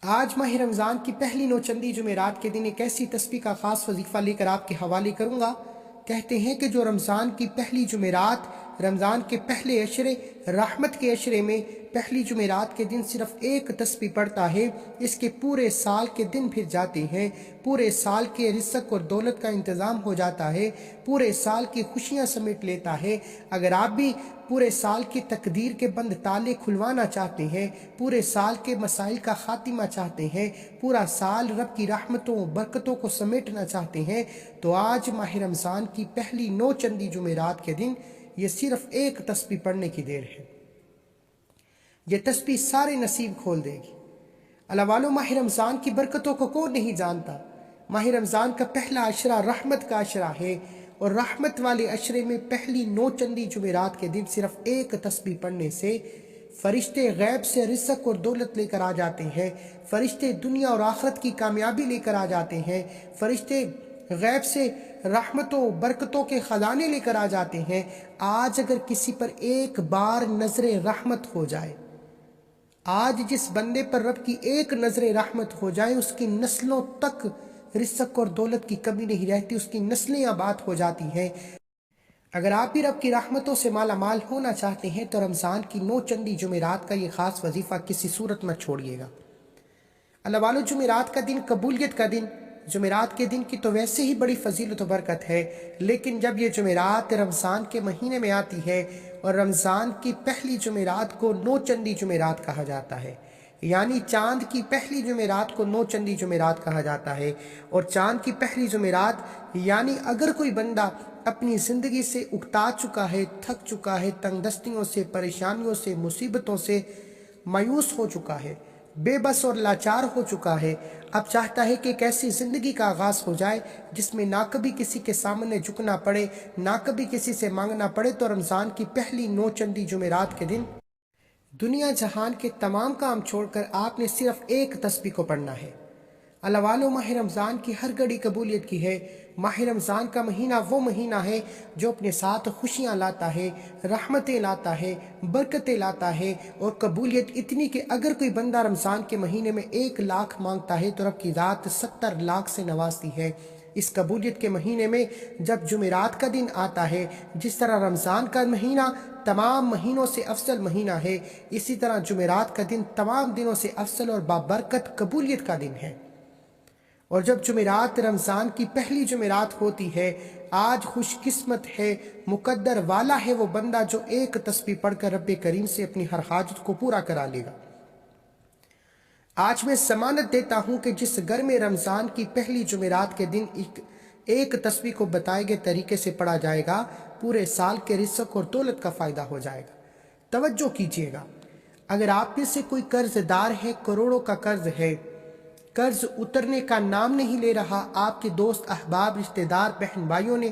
آج ماہ رمضان کی پہلی نوچندی جمعرات کے دن ایک ایسی تسبیح کا خاص وظیفہ لے کر آپ کے حوالے کروں گا۔ کہتے ہیں کہ جو رمضان کی پہلی جمعرات، رمضان کے پہلے عشرے، رحمت کے عشرے میں پہلی جمعرات کے دن صرف ایک تسبیح پڑھتا ہے، اس کے پورے سال کے دن پھر جاتے ہیں، پورے سال کے رزق اور دولت کا انتظام ہو جاتا ہے، پورے سال کی خوشیاں سمیٹ لیتا ہے۔ اگر آپ بھی پورے سال کی تقدیر کے بند تالے کھلوانا چاہتے ہیں، پورے سال کے مسائل کا خاتمہ چاہتے ہیں، پورا سال رب کی رحمتوں برکتوں کو سمیٹنا چاہتے ہیں، تو آج ماہ رمضان کی پہلی نوچندی جمعرات کے دن یہ صرف ایک تسبیح پڑھنے کی دیر ہے۔ یہ تسبیح سارے نصیب کھول دے گی۔ اللہ والو، ماہ رمضان کی برکتوں کو کون نہیں جانتا؟ ماہ رمضان کا پہلا عشرہ رحمت کا عشرہ ہے، اور رحمت والے عشرے میں پہلی نوچندی جمعرات کے دن صرف ایک تسبیح پڑھنے سے فرشتے غیب سے رزق اور دولت لے کر آ جاتے ہیں، فرشتے دنیا اور آخرت کی کامیابی لے کر آ جاتے ہیں، فرشتے غیب سے رحمتوں برکتوں کے خزانے لے کر آ جاتے ہیں۔ آج اگر کسی پر ایک بار نظر رحمت ہو جائے، آج جس بندے پر رب کی ایک نظر رحمت ہو جائے، اس کی نسلوں تک رزق اور دولت کی کمی نہیں رہتی، اس کی نسلیں آباد ہو جاتی ہیں۔ اگر آپ بھی رب کی رحمتوں سے مالا مال ہونا چاہتے ہیں تو رمضان کی نوچندی جمعرات کا یہ خاص وظیفہ کسی صورت مت چھوڑیے گا۔ اللہ والو، جمعرات کا دن قبولیت کا دن، جمعرات کے دن کی تو ویسے ہی بڑی فضیلت و برکت ہے، لیکن جب یہ جمعرات رمضان کے مہینے میں آتی ہے اور رمضان کی پہلی جمعرات کو نوچندی جمعرات کہا جاتا ہے، یعنی چاند کی پہلی جمعرات کو نوچندی جمعرات کہا جاتا ہے، اور چاند کی پہلی جمعرات یعنی اگر کوئی بندہ اپنی زندگی سے اکتا چکا ہے، تھک چکا ہے، تنگ دستیوں سے، پریشانیوں سے، مصیبتوں سے مایوس ہو چکا ہے، بے بس اور لاچار ہو چکا ہے، اب چاہتا ہے کہ ایک ایسی زندگی کا آغاز ہو جائے جس میں نہ کبھی کسی کے سامنے جھکنا پڑے، نہ کبھی کسی سے مانگنا پڑے، تو رمضان کی پہلی نوچندی جمعرات کے دن دنیا جہان کے تمام کام چھوڑ کر آپ نے صرف ایک تسبیح کو پڑھنا ہے۔ اللہ والو، ماہ رمضان کی ہر گھڑی قبولیت کی ہے۔ ماہ رمضان کا مہینہ وہ مہینہ ہے جو اپنے ساتھ خوشیاں لاتا ہے، رحمتیں لاتا ہے، برکتیں لاتا ہے، اور قبولیت اتنی کہ اگر کوئی بندہ رمضان کے مہینے میں 1 لاکھ مانگتا ہے تو رب کی ذات 70 لاکھ سے نوازتی ہے۔ اس قبولیت کے مہینے میں جب جمعرات کا دن آتا ہے، جس طرح رمضان کا مہینہ تمام مہینوں سے افضل مہینہ ہے، اسی طرح جمعرات کا دن تمام دنوں سے افضل اور بابرکت قبولیت کا دن ہے۔ اور جب جمعرات رمضان کی پہلی جمعرات ہوتی ہے، آج خوش قسمت ہے، مقدر والا ہے وہ بندہ جو ایک تسبیح پڑھ کر رب کریم سے اپنی ہر حاجت کو پورا کرا لے گا۔ آج میں ضمانت دیتا ہوں کہ جس گھر میں رمضان کی پہلی جمعرات کے دن ایک تسبیح کو بتائے گئے طریقے سے پڑھا جائے گا، پورے سال کے رزق اور دولت کا فائدہ ہو جائے گا۔ توجہ کیجیے گا، اگر آپ میں سے کوئی قرض دار ہے، کروڑوں کا قرض ہے، قرض اترنے کا نام نہیں لے رہا، آپ کے دوست احباب رشتہ دار بہن بھائیوں نے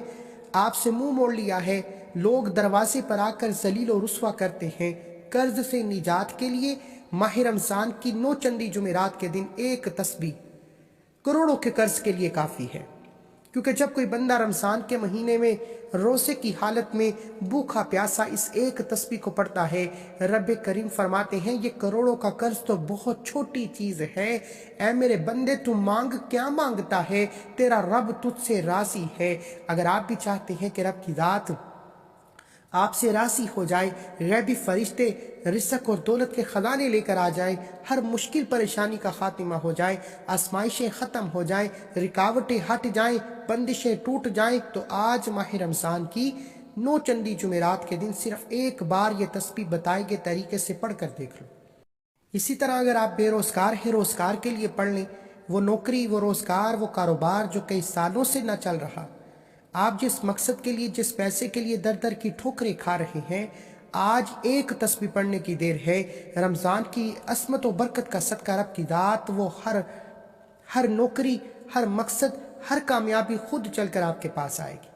آپ سے منہ موڑ لیا ہے، لوگ دروازے پر آ کر ذلیل و رسوا کرتے ہیں، قرض سے نجات کے لیے ماہ رمضان کی نوچندی جمعرات کے دن ایک تسبیح کروڑوں کے قرض کے لیے کافی ہے۔ کیونکہ جب کوئی بندہ رمضان کے مہینے میں روزے کی حالت میں بھوکا پیاسا اس ایک تسبیح کو پڑھتا ہے، رب کریم فرماتے ہیں یہ کروڑوں کا قرض تو بہت چھوٹی چیز ہے، اے میرے بندے تو مانگ کیا مانگتا ہے، تیرا رب تجھ سے راضی ہے۔ اگر آپ بھی چاہتے ہیں کہ رب کی ذات آپ سے راضی ہو جائے، غیبی فرشتے رزق اور دولت کے خزانے لے کر آ جائیں، ہر مشکل پریشانی کا خاتمہ ہو جائے، آزمائشیں ختم ہو جائیں، رکاوٹیں ہٹ جائیں، بندشیں ٹوٹ جائیں، تو آج ماہ رمضان کی نوچندی جمعرات کے دن صرف ایک بار یہ تسبیح بتائے گئے طریقے سے پڑھ کر دیکھ لو۔ اسی طرح اگر آپ بے روزگار ہیں، روزگار کے لیے پڑھ لیں، وہ نوکری، وہ روزگار، وہ کاروبار جو کئی سالوں سے نہ چل رہا، آپ جس مقصد کے لیے، جس پیسے کے لیے در در کی ٹھوکریں کھا رہے ہیں، آج ایک تسبیح پڑھنے کی دیر ہے۔ رمضان کی عظمت و برکت کا صدقہ رب کی ذات وہ ہر نوکری، ہر مقصد، ہر کامیابی خود چل کر آپ کے پاس آئے گی۔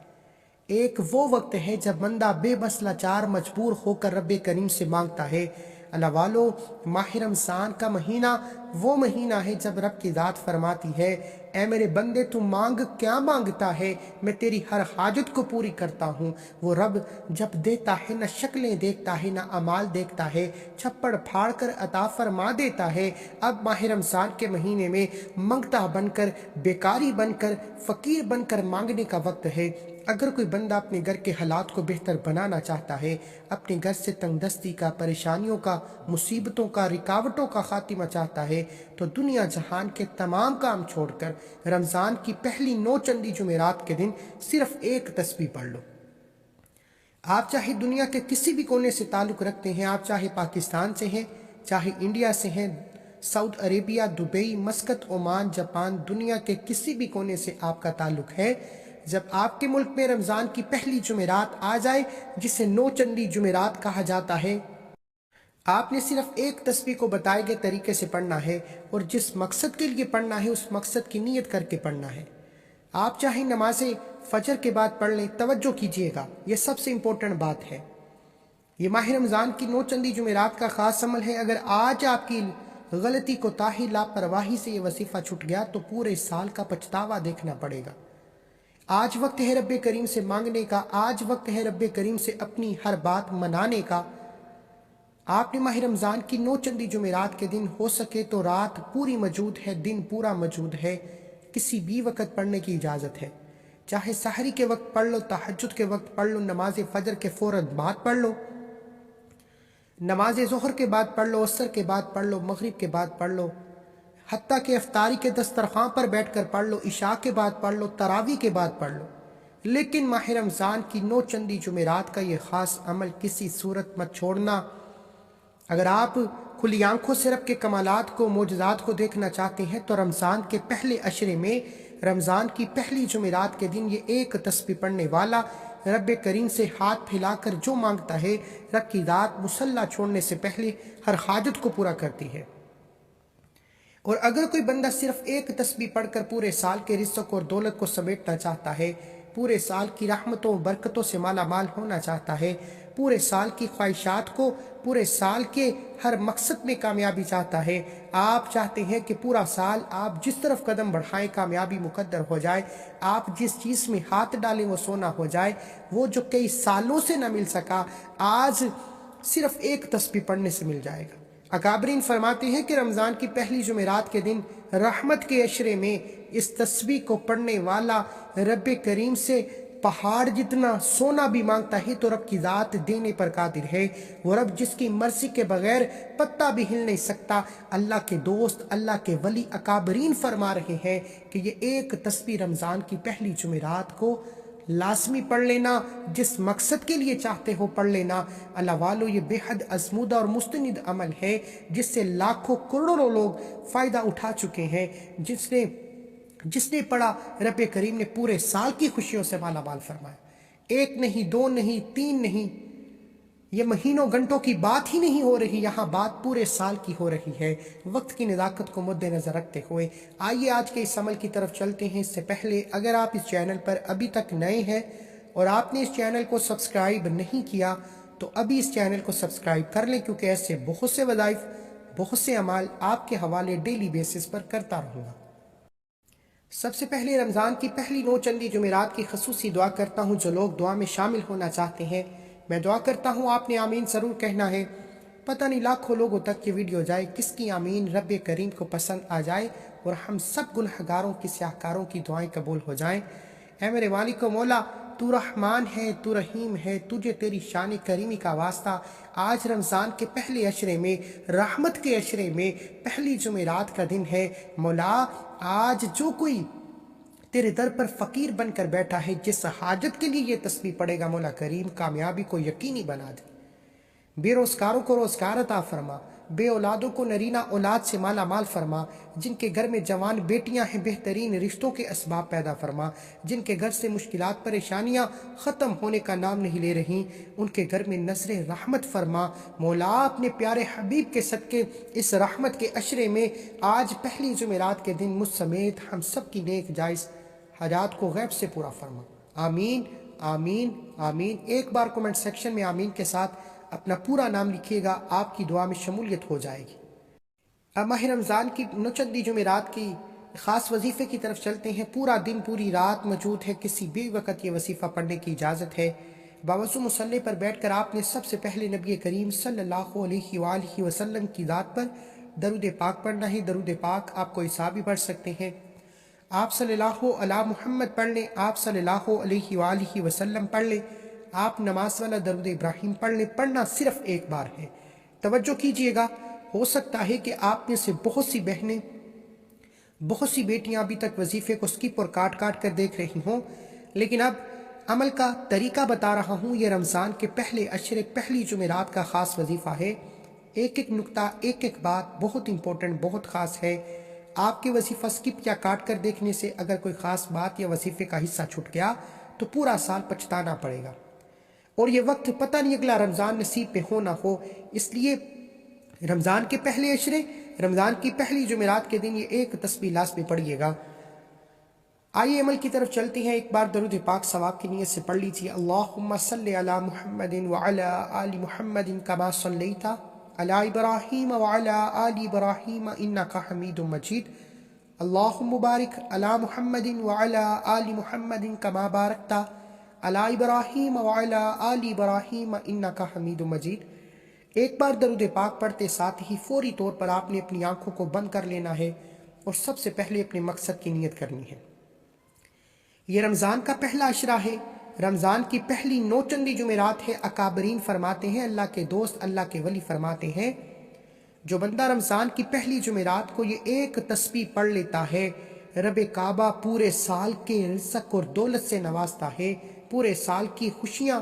ایک وہ وقت ہے جب بندہ بے بس لاچار مجبور ہو کر رب کریم سے مانگتا ہے، اللہ والو، ماہ رمضان کا مہینہ وہ مہینہ ہے جب رب کی ذات فرماتی ہے اے میرے بندے تو مانگ کیا مانگتا ہے، میں تیری ہر حاجت کو پوری کرتا ہوں۔ وہ رب جب دیتا ہے نہ شکلیں دیکھتا ہے نہ اعمال دیکھتا ہے، چھپڑ پھاڑ کر عطا فرما دیتا ہے۔ اب ماہ رمضان کے مہینے میں منگتا بن کر، بیکاری بن کر، فقیر بن کر مانگنے کا وقت ہے۔ اگر کوئی بندہ اپنے گھر کے حالات کو بہتر بنانا چاہتا ہے، اپنے گھر سے تنگ دستی کا، پریشانیوں کا، مصیبتوں کا، رکاوٹوں کا خاتمہ چاہتا ہے، تو دنیا جہان کے تمام کام چھوڑ کر رمضان کی پہلی 9 چندی جمعرات کے دن صرف ایک تسبیح پڑھ لو۔ آپ چاہے دنیا کے کسی بھی کونے سے تعلق رکھتے ہیں، آپ چاہے پاکستان سے ہیں، چاہے انڈیا سے ہیں، Saudi Arabia, Dubai, Muscat, Oman, Japan, دنیا کے کسی بھی کونے سے آپ کا تعلق ہے، جب آپ کے ملک میں رمضان کی پہلی جمعرات آ جائے جسے 9 چندی جمعرات کہا جاتا ہے، آپ نے صرف ایک تسبیح کو بتائے گئے طریقے سے پڑھنا ہے، اور جس مقصد کے لیے پڑھنا ہے اس مقصد کی نیت کر کے پڑھنا ہے۔ آپ چاہے نماز فجر کے بعد پڑھ لیں، توجہ کیجئے گا، یہ سب سے امپورٹنٹ بات ہے۔ یہ ماہ رمضان کی 9 چندی جمعرات کا خاص عمل ہے۔ اگر آج آپ کی غلطی، کوتاہی، لاپرواہی سے یہ وظیفہ چھٹ گیا تو پورے سال کا پچھتاوا دیکھنا پڑے گا۔ آج وقت ہے رب کریم سے مانگنے کا، آج وقت ہے رب کریم سے اپنی ہر بات منانے کا۔ آپ نے ماہ رمضان کی 9 چندی جمعرات کے دن ہو سکے تو رات پوری موجود ہے، دن پورا موجود ہے، کسی بھی وقت پڑھنے کی اجازت ہے، چاہے سحری کے وقت پڑھ لو، تہجد کے وقت پڑھ لو، نماز فجر کے فوراً بعد پڑھ لو، نماز ظہر کے بعد پڑھ لو، عصر کے بعد پڑھ لو، مغرب کے بعد پڑھ لو، حتیٰ کہ افطاری کے دسترخوان پر بیٹھ کر پڑھ لو، عشاء کے بعد پڑھ لو، تراویح کے بعد پڑھ لو۔ لیکن ماہ رمضان کی 9 چندی جمعرات کا یہ خاص عمل کسی صورت مت چھوڑنا۔ اگر آپ کھلی آنکھوں سے رب کے کمالات کو، معجزات کو دیکھنا چاہتے ہیں تو رمضان کے پہلے عشرے میں، رمضان کی پہلی جمعرات کے دن یہ ایک تسبیح پڑھنے والا رب کریم سے ہاتھ پھیلا کر جو مانگتا ہے، رب کی ذات مصلی چھوڑنے سے پہلے ہر حاجت کو پورا کرتی ہے۔ اور اگر کوئی بندہ صرف ایک تسبیح پڑھ کر پورے سال کے رزق اور دولت کو سمیٹنا چاہتا ہے، پورے سال کی رحمتوں و برکتوں سے مالا مال ہونا چاہتا ہے، پورے سال کی خواہشات کو، پورے سال کے ہر مقصد میں کامیابی چاہتا ہے، آپ چاہتے ہیں کہ پورا سال آپ جس طرف قدم بڑھائیں کامیابی مقدر ہو جائے، آپ جس چیز میں ہاتھ ڈالیں وہ سونا ہو جائے، وہ جو کئی سالوں سے نہ مل سکا آج صرف ایک تسبیح پڑھنے سے مل جائے گا۔ اکابرین فرماتے ہیں کہ رمضان کی پہلی جمعرات کے دن رحمت کے عشرے میں اس تسبیح کو پڑھنے والا رب کریم سے پہاڑ جتنا سونا بھی مانگتا ہے تو رب کی ذات دینے پر قادر ہے۔ وہ رب جس کی مرضی کے بغیر پتہ بھی ہل نہیں سکتا۔ اللہ کے دوست، اللہ کے ولی اکابرین فرما رہے ہیں کہ یہ ایک تسبیح رمضان کی پہلی جمعرات کو لازمی پڑھ لینا، جس مقصد کے لیے چاہتے ہو پڑھ لینا۔ اللہ والو، یہ بے حد ازمودہ اور مستند عمل ہے جس سے لاکھوں کروڑوں لوگ فائدہ اٹھا چکے ہیں۔ جس نے پڑھا، رب کریم نے پورے سال کی خوشیوں سے مالا مال فرمایا۔ ایک نہیں، دو نہیں، تین نہیں، یہ مہینوں گھنٹوں کی بات ہی نہیں ہو رہی، یہاں بات پورے سال کی ہو رہی ہے۔ وقت کی نزاکت کو مد نظر رکھتے ہوئے آئیے آج کے اس عمل کی طرف چلتے ہیں۔ اس سے پہلے اگر آپ اس چینل پر ابھی تک نئے ہیں اور آپ نے اس چینل کو سبسکرائب نہیں کیا تو ابھی اس چینل کو سبسکرائب کر لیں، کیونکہ ایسے بہت سے وظائف، بہت سے اعمال آپ کے حوالے ڈیلی بیسس پر کرتا رہوں گا۔ سب سے پہلے رمضان کی پہلی 9 چندی جمعرات کی خصوصی دعا کرتا ہوں۔ جو لوگ دعا میں شامل ہونا چاہتے ہیں، میں دعا کرتا ہوں آپ نے آمین ضرور کہنا ہے۔ پتہ نہیں لاکھوں لوگوں تک یہ ویڈیو جائے، کس کی آمین رب کریم کو پسند آ جائے اور ہم سب گنہگاروں کی، سیاہکاروں کی دعائیں قبول ہو جائیں۔ اے میرے مالک و مولا، تو رحمان ہے، تو رحیم ہے، تجھے تیری شان کریمی کا واسطہ آج رمضان کے پہلے عشرے میں، رحمت کے عشرے میں پہلی جمعرات کا دن ہے۔ مولا، آج جو کوئی تیرے در پر فقیر بن کر بیٹھا ہے، جس حاجت کے لیے یہ تسبیح پڑے گا، مولا کریم کامیابی کو یقینی بنا دے۔ بے روزگاروں کو روزگار عطا فرما، بے اولادوں کو نرینہ اولاد سے مالا مال فرما، جن کے گھر میں جوان بیٹیاں ہیں بہترین رشتوں کے اسباب پیدا فرما، جن کے گھر سے مشکلات پریشانیاں ختم ہونے کا نام نہیں لے رہی، ان کے گھر میں نظر رحمت فرما۔ مولا، اپنے پیارے حبیب کے صدقے اس رحمت کے عشرے میں آج پہلی جمعرات کے دن مجھ سمیت ہم سب کی نیک جائز حاجات کو غیب سے پورا فرما۔ آمین آمین آمین۔ ایک بار کومنٹ سیکشن میں آمین کے ساتھ اپنا پورا نام لکھیے گا، آپ کی دعا میں شمولیت ہو جائے گی۔ اب ماہ رمضان کی نوچندی جمعرات کی خاص وظیفے کی طرف چلتے ہیں۔ پورا دن پوری رات موجود ہے، کسی بھی وقت یہ وظیفہ پڑھنے کی اجازت ہے۔ باوضو مصلی پر بیٹھ کر آپ نے سب سے پہلے نبی کریم صلی اللہ علیہ وآلہ وسلم کی ذات پر درود پاک پڑھنا ہے۔ درود پاک آپ کوئی سا بھی پڑھ سکتے ہیں۔ آپ صلی اللہ علی محمد پڑھ لیں، آپ صلی اللہ علیہ وآلہ وسلم پڑھ لیں، آپ نماز والا درود ابراہیم پڑھ لیں۔ پڑھنا صرف ایک بار ہے۔ توجہ کیجئے گا، ہو سکتا ہے کہ آپ میں سے بہت سی بہنیں، بہت سی بیٹیاں ابھی تک وظیفے کو سکپ اور کاٹ کاٹ کر دیکھ رہی ہوں، لیکن اب عمل کا طریقہ بتا رہا ہوں۔ یہ رمضان کے پہلے عشرے، پہلی جمعرات کا خاص وظیفہ ہے۔ ایک ایک نقطہ، ایک ایک بات بہت امپورٹنٹ، بہت خاص ہے۔ آپ کے وظیفہ سکپ یا کاٹ کر دیکھنے سے اگر کوئی خاص بات یا وظیفے کا حصہ چھوٹ گیا تو پورا سال پچھتانا پڑے گا، اور یہ وقت پتہ نہیں اگلا رمضان نصیب پہ ہو نہ ہو۔ اس لیے رمضان کے پہلے عشرے، رمضان کی پہلی جمعرات کے دن یہ ایک تسبیح لازمی پڑھیے گا۔ آئیے عمل کی طرف چلتے ہیں۔ ایک بار درود پاک ثواب کی نیت سے پڑھ لیجیے۔ اللہم صلی علی محمد وعلی آل محمد کما صلیت علی ابراہیم وعلی آل ابراہیم انک حمید مجید۔ اللہم بارک علی محمد وعلی آل محمد کما بارکت علی ابراہیم وعلی آل ابراہیم انک حمید مجید۔ ایک بار درود پاک پڑھتے ساتھ ہی فوری طور پر آپ نے اپنی آنکھوں کو بند کر لینا ہے اور سب سے پہلے اپنے مقصد کی نیت کرنی ہے۔ یہ رمضان کا پہلا عشرہ ہے، رمضان کی پہلی نوچندی جمعرات ہے۔ اکابرین فرماتے ہیں، اللہ کے دوست، اللہ کے ولی فرماتے ہیں، جو بندہ رمضان کی پہلی جمعرات کو یہ ایک تسبیح پڑھ لیتا ہے، رب کعبہ پورے سال کے رزق اور دولت سے نوازتا ہے۔ پورے سال کی خوشیاں،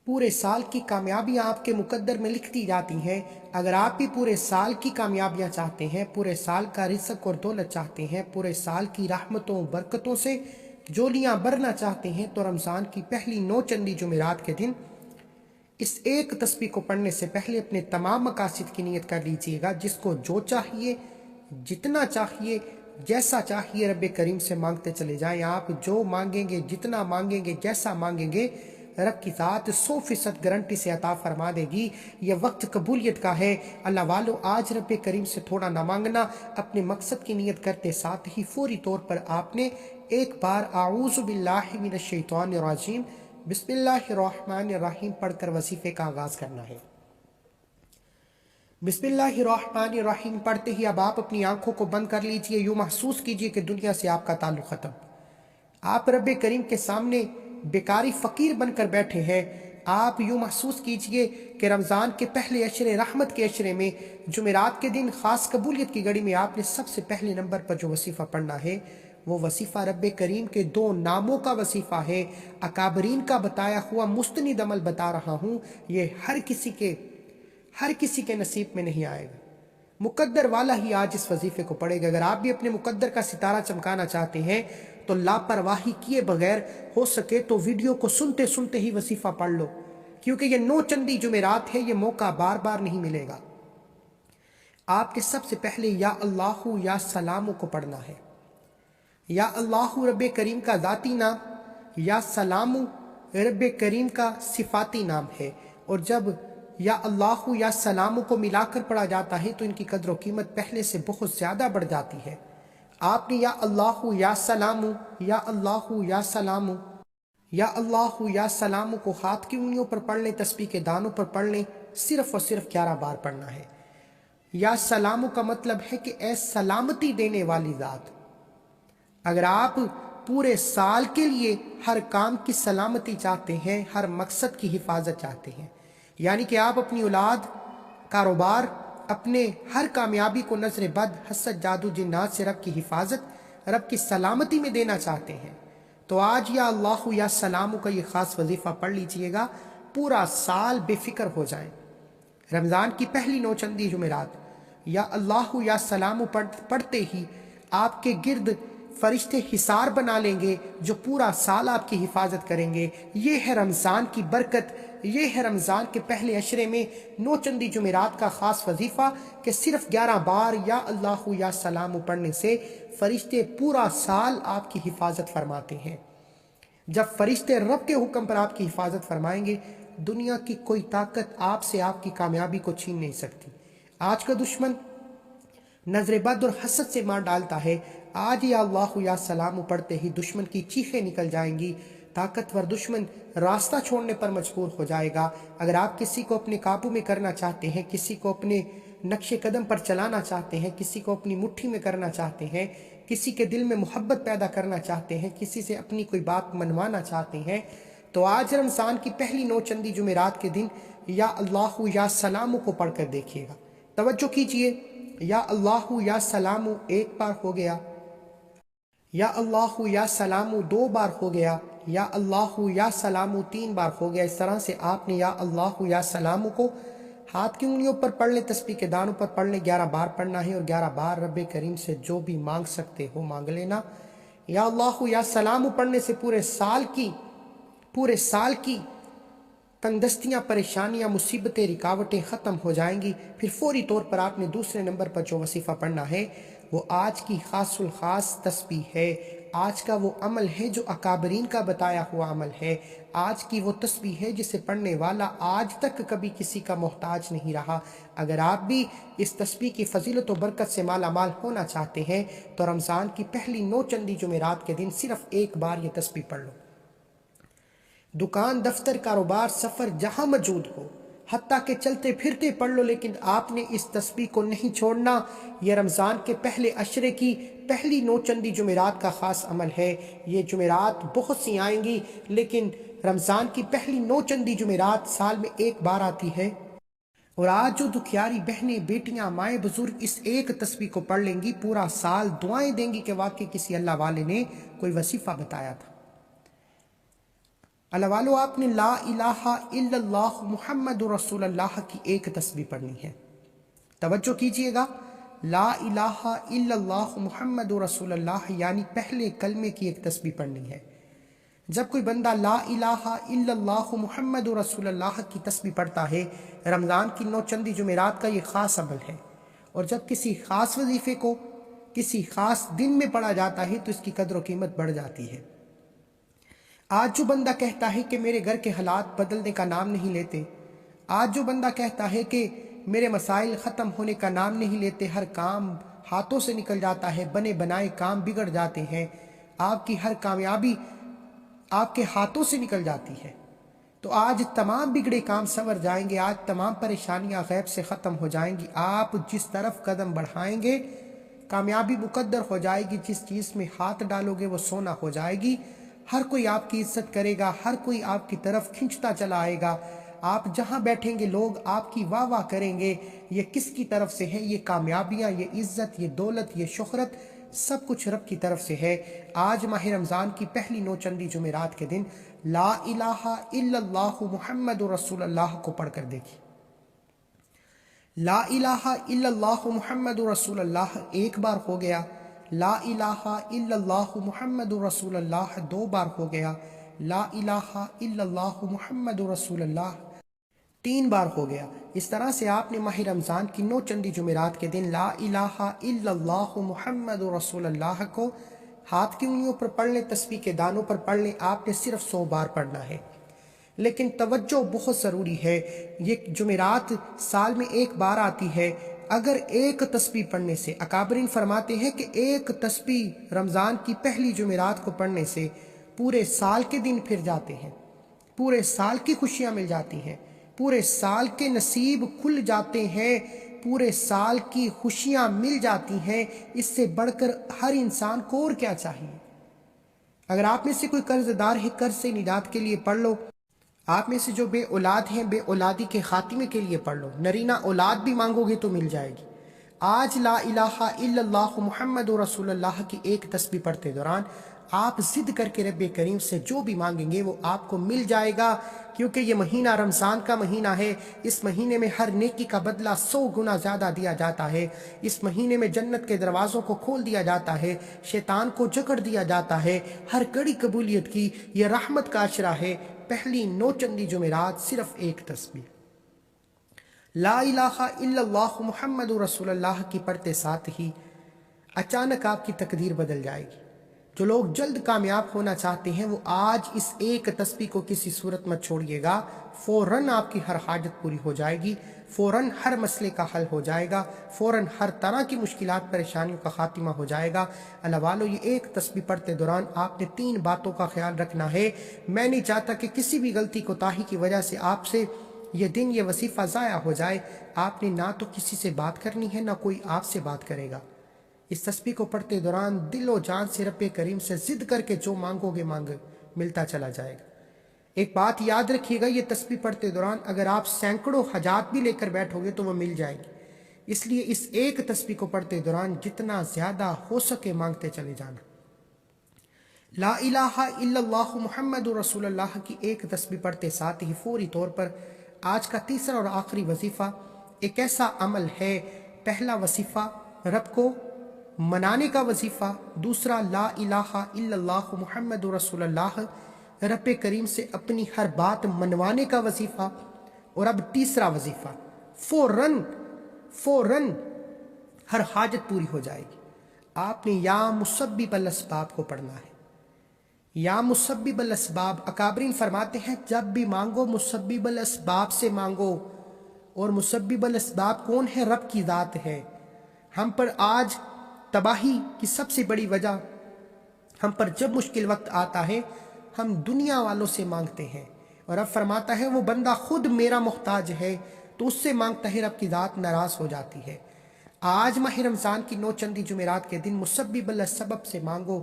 پورے سال کی کامیابیاں آپ کے مقدر میں لکھ دی جاتی ہیں۔ اگر آپ بھی پورے سال کی کامیابیاں چاہتے ہیں، پورے سال کا رزق اور دولت چاہتے ہیں، پورے سال کی رحمتوں برکتوں سے جولیاں بھرنا چاہتے ہیں، تو رمضان کی پہلی نوچندی جمعرات کے دن اس ایک تسبیح کو پڑھنے سے پہلے اپنے تمام مقاصد کی نیت کر لیجئے گا۔ جس کو جو چاہیے، جتنا چاہیے، جیسا چاہیے رب کریم سے مانگتے چلے جائیں۔ آپ جو مانگیں گے، جتنا مانگیں گے، جیسا مانگیں گے، رب کی ذات 100% گارنٹی سے عطا فرما دے گی۔ یہ وقت قبولیت کا ہے۔ اللہ والو، آج رب کریم سے تھوڑا نہ مانگنا، اپنے مقصد کی نیت کرتے ساتھ ہی فوری طور پر آپ نے ایک بار اعوذ باللہ من الشیطان الرجیم بسم اللہ الرحمن الرحیم پڑھ کر وظیفے کا آغاز کرنا ہے۔ بسم اللہ الرحمن الرحیم پڑھتے ہی اب آپ اپنی آنکھوں کو بند کر لیجئے۔ یوں محسوس کیجئے کہ دنیا سے آپ کا تعلق ختم، آپ رب کریم کے سامنے بیکاری فقیر بن کر بیٹھے ہیں۔ آپ یوں محسوس کیجئے کہ رمضان کے پہلے عشرے، رحمت کے عشرے میں، جمعرات کے دن خاص قبولیت کی گھڑی میں آپ نے سب سے پہلے نمبر پر جو وظیفہ پڑھنا ہے، وہ وظیفہ رب کریم کے 2 ناموں کا وظیفہ ہے۔ اکابرین کا بتایا ہوا مستند عمل بتا رہا ہوں، یہ ہر کسی کے نصیب میں نہیں آئے گا۔ مقدر والا ہی آج اس وظیفے کو پڑھے گا۔ اگر آپ بھی اپنے مقدر کا ستارہ چمکانا چاہتے ہیں تو لاپرواہی کیے بغیر ہو سکے تو ویڈیو کو سنتے سنتے ہی وظیفہ پڑھ لو، کیونکہ یہ نوچندی جمعرات ہے، یہ موقع بار بار نہیں ملے گا۔ آپ نے سب سے پہلے یا اللہ یا سلام کو پڑھنا ہے۔ یا اللہ رب کریم کا ذاتی نام، یا سلام رب کریم کا صفاتی نام ہے، اور جب یا اللہ یا سلام کو ملا کر پڑھا جاتا ہے تو ان کی قدر و قیمت پہلے سے بہت زیادہ بڑھ جاتی ہے۔ آپ نے یا اللہ یا سلام، یا اللہ یا سلام، یا اللہ یا سلام کو ہاتھ کی انگلیوں پر پڑھ لیں، تسبیح کے دانوں پر پڑھ لیں، صرف اور صرف 11 بار پڑھنا ہے۔ یا سلام کا مطلب ہے کہ اے سلامتی دینے والی ذات۔ اگر آپ پورے سال کے لیے ہر کام کی سلامتی چاہتے ہیں، ہر مقصد کی حفاظت چاہتے ہیں، یعنی کہ آپ اپنی اولاد، کاروبار، اپنے ہر کامیابی کو نظر بد، حسد، جادو، جنات سے رب کی حفاظت، رب کی سلامتی میں دینا چاہتے ہیں، تو آج یا اللہ یا سلام کا یہ خاص وظیفہ پڑھ لیجئے گا۔ پورا سال بے فکر ہو جائیں۔ رمضان کی پہلی نوچندی جمعرات یا اللہ یا سلام پڑھتے ہی آپ کے گرد فرشتے حصار بنا لیں گے جو پورا سال آپ کی حفاظت کریں گے۔ یہ ہے رمضان کی برکت، یہ ہے رمضان کے پہلے عشرے میں نوچندی جمعرات کا خاص وظیفہ کہ صرف 11 بار یا اللہ یا سلام پڑھنے سے فرشتے پورا سال آپ کی حفاظت فرماتے ہیں۔ جب فرشتے رب کے حکم پر آپ کی حفاظت فرمائیں گے، دنیا کی کوئی طاقت آپ سے آپ کی کامیابی کو چھین نہیں سکتی۔ آج کا دشمن نظر بد اور حسد سے مار ڈالتا ہے۔ آج یا اللہ یا سلام پڑھتے ہی دشمن کی چیخیں نکل جائیں گی، طاقتور دشمن راستہ چھوڑنے پر مجبور ہو جائے گا۔ اگر آپ کسی کو اپنے قابو میں کرنا چاہتے ہیں، کسی کو اپنے نقش قدم پر چلانا چاہتے ہیں، کسی کو اپنی مٹھی میں کرنا چاہتے ہیں، کسی کے دل میں محبت پیدا کرنا چاہتے ہیں، کسی سے اپنی کوئی بات منوانا چاہتے ہیں، تو آج رمضان کی پہلی نوچندی جمعرات کے دن یا اللہ یا سلام کو پڑھ کر دیکھیے گا۔ توجہ کیجئے، یا اللہ یا سلام ایک بار ہو گیا، یا اللہ یا سلام دو بار ہو گیا، یا اللہ یا سلام تین بار ہو گیا۔ اس طرح سے آپ نے یا اللہ یا سلام کو ہاتھ کی انگلیوں پر پڑھ لیں، تسبیح کے دانوں پر پڑھ لیں، 11 بار پڑھنا ہے اور 11 بار رب کریم سے جو بھی مانگ سکتے ہو مانگ لینا۔ یا اللہ یا سلام پڑھنے سے پورے سال کی تنگدستیاں، پریشانیاں، مصیبتیں، رکاوٹیں ختم ہو جائیں گی۔ پھر فوری طور پر آپ نے دوسرے نمبر پر جو وظیفہ پڑھنا ہے وہ آج کی خاص الخاص تسبیح ہے، آج کا وہ عمل ہے جو اکابرین کا بتایا ہوا عمل ہے، آج کی وہ تسبیح ہے جسے پڑھنے والا آج تک کبھی کسی کا محتاج نہیں رہا۔ اگر آپ بھی اس تسبیح کی فضیلت و برکت سے مالا مال ہونا چاہتے ہیں تو رمضان کی پہلی نوچندی جمعرات کے دن صرف ایک بار یہ تسبیح پڑھ لو۔ دکان، دفتر، کاروبار، سفر جہاں موجود ہو، حتیٰ کہ چلتے پھرتے پڑھ لو، لیکن آپ نے اس تسبیح کو نہیں چھوڑنا۔ یہ رمضان کے پہلے عشرے کی پہلی نوچندی جمعرات کا خاص عمل ہے۔ یہ جمعرات بہت سی آئیں گی، لیکن رمضان کی پہلی نوچندی جمعرات سال میں ایک بار آتی ہے، اور آج جو دکھیاری بہنیں، بیٹیاں، مائیں، بزرگ اس ایک تسبیح کو پڑھ لیں گی، پورا سال دعائیں دیں گی کہ واقعی کسی اللہ والے نے کوئی وظیفہ بتایا تھا۔ اللہ والو، آپ نے لا الہ الا اللہ محمد رسول اللہ کی ایک تسبیح پڑھنی ہے۔ توجہ کیجئے گا، لا الہ الا اللہ محمد رسول اللہ یعنی پہلے کلمے کی ایک تسبیح پڑھنی ہے۔ جب کوئی بندہ لا الہ الا اللہ محمد رسول اللہ کی تسبیح پڑھتا ہے، رمضان کی نوچندی جمعرات کا یہ خاص عمل ہے، اور جب کسی خاص وظیفے کو کسی خاص دن میں پڑھا جاتا ہے تو اس کی قدر و قیمت بڑھ جاتی ہے۔ آج جو بندہ کہتا ہے کہ میرے گھر کے حالات بدلنے کا نام نہیں لیتے، آج جو بندہ کہتا ہے کہ میرے مسائل ختم ہونے کا نام نہیں لیتے، ہر کام ہاتھوں سے نکل جاتا ہے، بنے بنائے کام بگڑ جاتے ہیں، آپ کی ہر کامیابی آپ کے ہاتھوں سے نکل جاتی ہے، تو آج تمام بگڑے کام سنور جائیں گے، آج تمام پریشانیاں غیب سے ختم ہو جائیں گی۔ آپ جس طرف قدم بڑھائیں گے کامیابی مقدر ہو جائے گی، جس چیز میں ہاتھ ڈالو گے وہ سونا ہو جائے گی، ہر کوئی آپ کی عزت کرے گا، ہر کوئی آپ کی طرف کھنچتا چلا آئے گا، آپ جہاں بیٹھیں گے لوگ آپ کی واہ واہ کریں گے۔ یہ کس کی طرف سے ہے؟ یہ کامیابیاں، یہ عزت، یہ دولت، یہ شہرت سب کچھ رب کی طرف سے ہے۔ آج ماہ رمضان کی پہلی نوچندی جمعرات کے دن لا الہ الا اللہ محمد رسول اللہ کو پڑھ کر دیکھیں۔ لا الہ الا اللہ محمد رسول اللہ ایک بار ہو گیا، لا الہ الا اللہ محمد رسول اللہ دو بار ہو گیا، لا الہ الا اللہ محمد رسول اللہ تین بار ہو گیا۔ اس طرح سے آپ نے ماہ رمضان کی نوچندی جمعرات کے دن لا الہ الا اللہ محمد رسول اللہ کو ہاتھ کی انگلیوں پر پڑھ لیں، تسبیح کے دانوں پر پڑھ لیں، آپ نے صرف 100 بار پڑھنا ہے۔ لیکن توجہ بہت ضروری ہے، یہ جمعرات سال میں ایک بار آتی ہے، اگر ایک تسبیح پڑھنے سے، اکابرین فرماتے ہیں کہ ایک تسبیح رمضان کی پہلی جمعرات کو پڑھنے سے پورے سال کے دن پھر جاتے ہیں، پورے سال کی خوشیاں مل جاتی ہیں، پورے سال کے نصیب کھل جاتے ہیں، پورے سال کی خوشیاں مل جاتی ہیں۔ اس سے بڑھ کر ہر انسان کو اور کیا چاہیے؟ اگر آپ میں سے کوئی قرض دار ہے، قرض سے نجات کے لیے پڑھ لو، آپ میں سے جو بے اولاد ہیں بے اولادی کے خاتمے کے لیے پڑھ لو، نرینہ اولاد بھی مانگو گے تو مل جائے گی۔ آج لا الہ الا اللہ محمد رسول اللہ کی ایک تسبیح پڑھتے دوران آپ ضد کر کے رب کریم سے جو بھی مانگیں گے وہ آپ کو مل جائے گا، کیونکہ یہ مہینہ رمضان کا مہینہ ہے، اس مہینے میں ہر نیکی کا بدلہ 100 گنا زیادہ دیا جاتا ہے، اس مہینے میں جنت کے دروازوں کو کھول دیا جاتا ہے، شیطان کو جکڑ دیا جاتا ہے، ہر کڑی قبولیت کی یہ رحمت کا عشرہ ہے۔ پہلی نوچندی جمعرات صرف ایک تسبیح لا الہ الا اللہ محمد رسول اللہ کی پڑھتے ساتھ ہی اچانک آپ کی تقدیر بدل جائے گی، جو لوگ جلد کامیاب ہونا چاہتے ہیں وہ آج اس ایک تسبیح کو کسی صورت میں چھوڑیے گا، فوراً آپ کی ہر حاجت پوری ہو جائے گی، فوراً ہر مسئلے کا حل ہو جائے گا، فوراً ہر طرح کی مشکلات پریشانیوں کا خاتمہ ہو جائے گا۔ اللہ والو، یہ ایک تسبیح پڑھتے دوران آپ نے 3 باتوں کا خیال رکھنا ہے۔ میں نہیں چاہتا کہ کسی بھی غلطی کوتاہی کی وجہ سے آپ سے یہ دن، یہ وظیفہ ضائع ہو جائے۔ آپ نے نہ تو کسی سے بات کرنی ہے، نہ کوئی آپ سے بات کرے گا۔ اس تسبیح کو پڑھتے دوران دل و جان سے رب کریم سے ضد کر کے جو مانگو گے ملتا چلا جائے گا۔ ایک بات یاد رکھیے گا، یہ تسبیح پڑھتے دوران اگر آپ سینکڑوں حاجات بھی لے کر بیٹھو گے تو وہ مل جائیں گی۔ اس لیے اس ایک تسبیح کو پڑھتے دوران جتنا زیادہ ہو سکے مانگتے چلے جانا۔ لا الہ الا اللہ محمد رسول اللہ کی ایک تسبیح پڑھتے ساتھ ہی فوری طور پر آج کا تیسرا اور آخری وظیفہ ایک ایسا عمل ہے۔ پہلا وظیفہ رب کو منانے کا وظیفہ، دوسرا لا الہ الا اللہ محمد رسول اللہ، رب کریم سے اپنی ہر بات منوانے کا وظیفہ، اور اب تیسرا وظیفہ فوراً ہر حاجت پوری ہو جائے گی۔ آپ نے یا مسبب الاسباب کو پڑھنا ہے۔ یا مسبب الاسباب، اکابرین فرماتے ہیں جب بھی مانگو مسبب الاسباب سے مانگو، اور مسبب الاسباب کون ہے؟ رب کی ذات ہے۔ ہم پر آج تباہی کی سب سے بڑی وجہ، ہم پر جب مشکل وقت آتا ہے ہم دنیا والوں سے مانگتے ہیں، اور رب فرماتا ہے وہ بندہ خود میرا محتاج ہے تو اس سے مانگتا ہے، رب کی ذات ناراض ہو جاتی ہے۔ آج ماہ رمضان کی 9 چندی جمعرات کے دن مسبب السبب سے مانگو،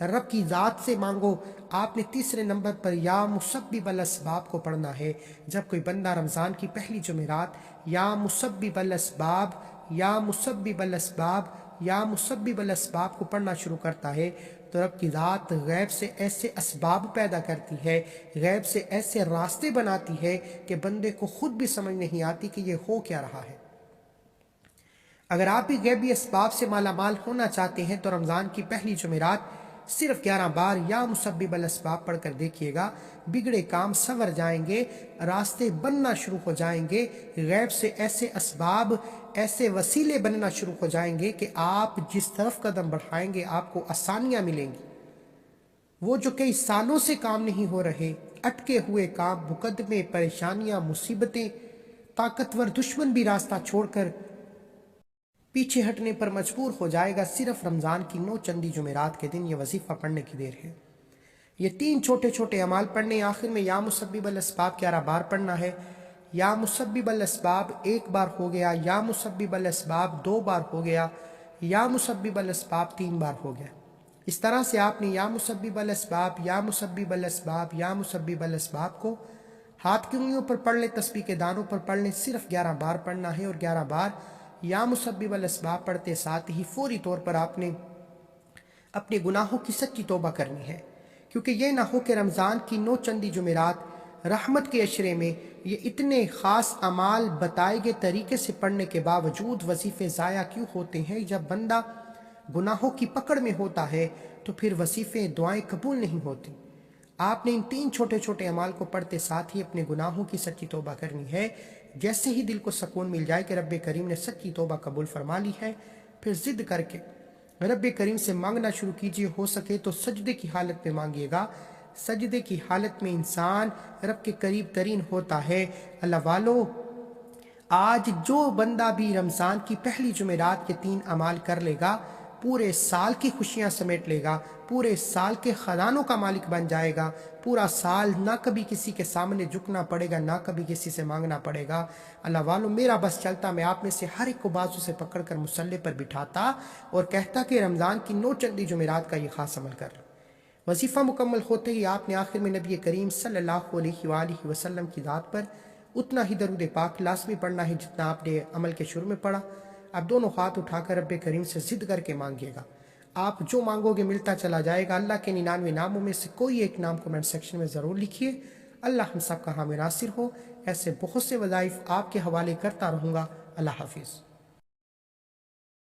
رب کی ذات سے مانگو۔ آپ نے تیسرے نمبر پر یا مسبب الاسباب کو پڑھنا ہے۔ جب کوئی بندہ رمضان کی پہلی جمعرات یا مسبب الاسباب یا مسبب الاسباب یا مسبب الاسباب کو پڑھنا شروع کرتا ہے تو رب کی ذات غیب سے ایسے اسباب پیدا کرتی ہے، غیب سے ایسے راستے بناتی ہے کہ بندے کو خود بھی سمجھ نہیں آتی کہ یہ ہو کیا رہا ہے۔ اگر آپ بھی غیبی اسباب سے مالا مال ہونا چاہتے ہیں تو رمضان کی پہلی جمعرات صرف 11 بار یا مسبب الاسباب پڑھ کر دیکھیے گا، بگڑے کام سنور جائیں گے، راستے بننا شروع ہو جائیں گے، غیب سے ایسے اسباب، ایسے وسیلے بننا شروع ہو جائیں گے کہ آپ جس طرف قدم بڑھائیں گے آپ کو آسانیاں ملیں گی۔ وہ جو کئی سالوں سے کام نہیں ہو رہے، اٹکے ہوئے کام، مقدمے، پریشانیاں، مصیبتیں، طاقتور دشمن بھی راستہ چھوڑ کر پیچھے ہٹنے پر مجبور ہو جائے گا۔ صرف رمضان کی 9 چندی جمعرات کے دن یہ وظیفہ پڑھنے کی دیر ہے۔ یہ 3 چھوٹے چھوٹے اعمال پڑھنے، آخر میں یا مسبب الاسباب 11 بار پڑھنا ہے۔ یا مسبب الاسباب 1 بار ہو گیا، یا مسبب الاسباب 2 بار ہو گیا، یا مسبب الاسباب 3 بار ہو گیا۔ اس طرح سے آپ نے یا مسبب الاسباب یا مسبب الاسباب یا مسبب الاسباب کو ہاتھ کی انگلیوں پر پڑھ لیں، تسبیح کے دانوں پر پڑھ لیں، صرف 11 بار پڑھنا ہے، اور 11 بار یا مسبب الاسباب پڑھتے ساتھ ہی فوری طور پر آپ نے اپنے گناہوں کی سچی توبہ کرنی ہے، کیونکہ یہ نہ ہو کہ رمضان کی 9 چندی جمعرات رحمت کے عشرے میں یہ اتنے خاص اعمال بتائے گئے طریقے سے پڑھنے کے باوجود وظیفے ضائع کیوں ہوتے ہیں۔ جب بندہ گناہوں کی پکڑ میں ہوتا ہے تو پھر وظیفے، دعائیں قبول نہیں ہوتی۔ آپ نے ان 3 چھوٹے چھوٹے اعمال کو پڑھتے ساتھ ہی اپنے گناہوں کی سچی توبہ کرنی ہے۔ جیسے ہی دل کو سکون مل جائے کہ رب کریم نے سچی توبہ قبول فرما لی ہے، پھر ضد کر کے رب کریم سے مانگنا شروع کیجیے۔ ہو سکے تو سجدے کی حالت میں مانگیے گا۔ سجدے کی حالت میں انسان رب کے قریب ترین ہوتا ہے۔ اللہ والو، آج جو بندہ بھی رمضان کی پہلی جمعرات کے 3 اعمال کر لے گا، پورے سال کی خوشیاں سمیٹ لے گا، پورے سال کے خزانوں کا مالک بن جائے گا۔ پورا سال نہ کبھی کسی کے سامنے جھکنا پڑے گا، نہ کبھی کسی سے مانگنا پڑے گا۔ اللہ والو، میرا بس چلتا میں آپ میں سے ہر ایک کو بازو سے پکڑ کر مصلی پر بٹھاتا اور کہتا کہ رمضان کی 9 چندی جمعرات کا یہ خاص عمل کر لو۔ وظیفہ مکمل ہوتے ہی آپ نے آخر میں نبی کریم صلی اللہ علیہ وآلہ وسلم کی ذات پر اتنا ہی درود پاک لازمی پڑھنا ہے جتنا آپ نے عمل کے شروع میں پڑھا۔ اب دونوں ہاتھ اٹھا کر رب کریم سے ضد کر کے مانگیے گا۔ آپ جو مانگو گے ملتا چلا جائے گا۔ اللہ کے 99 ناموں میں سے کوئی ایک نام کمنٹ سیکشن میں ضرور لکھیے۔ اللہ ہم سب کا حامی ناصر ہو۔ ایسے بہت سے وظائف آپ کے حوالے کرتا رہوں گا۔ اللہ حافظ۔